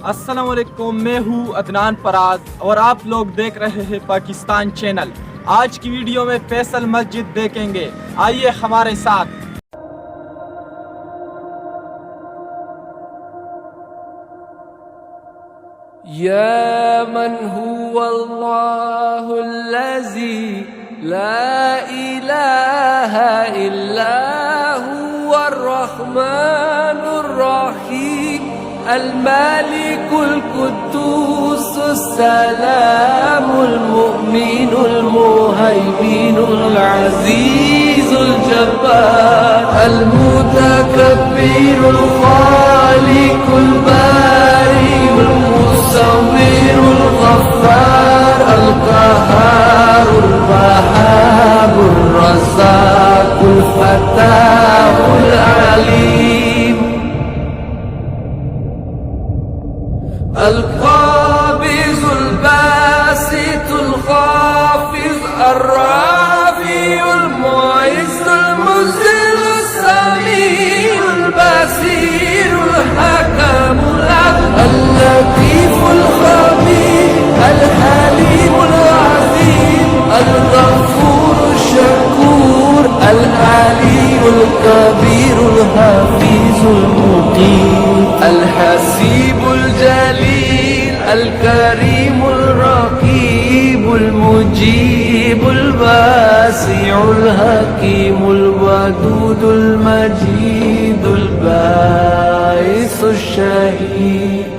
अस्सलाम वालेकुम, मैं हूँ अदनान फराज और आप लोग देख रहे हैं पाकिस्तान चैनल। आज की वीडियो में फैसल मस्जिद देखेंगे, आइए हमारे साथ। या मन हुवल्लाहुल्लज़ी ला इलाहा इल्ला हुवर रहमानुर रहीम अल मालिकुल कुद्दूसुस सलामुल मुमिनुल मुहैमिनुल अज़ीज़ुल जब्बार अल मुतकब्बिरुल खालिकुल बारिउल मुसव्विरुल गफ्फार अल क़हारुल वहाबुर रज़्ज़ाक़ुल फ़त्ताहुल अलीम अल क़ाबिज़ुल बासितुल ख़ाफ़िज़ अर राफ़िउल मुइज़्ज़ुल मुज़िल्लुस समीउल बसीरुल हकीमुल अल लतीफ़ुल ख़बीर अल हलीमुल अज़ीम अल गफ़ूरुश शकूर अल अलीयुल कबीरुल हफ़ीज़ुल मुक़ीम अल हसीबुल जलील अल करीमुल रक़ीबुल मुजीबुल वासिउल हकीमुल वदूदुल मजीदुल बाइसुश शहीद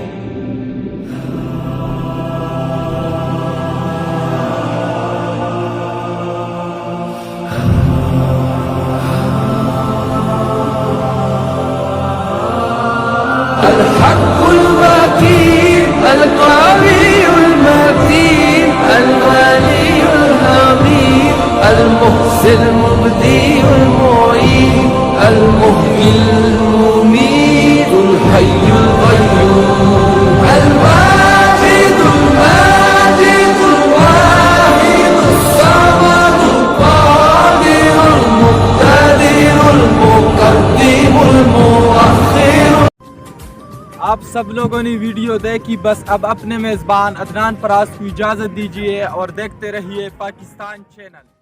الحق المتين القوي المتين الغني الحميد المحسن المبدي المعيد المحيي المميت الحي القيوم الواجد الماجد الواحد الصمد القادر المقتدر المقدم المؤخر। आप सब लोगों ने वीडियो देखी, बस अब अपने मेज़बान अदनान फराज को इजाज़त दीजिए और देखते रहिए पाकिस्तान चैनल।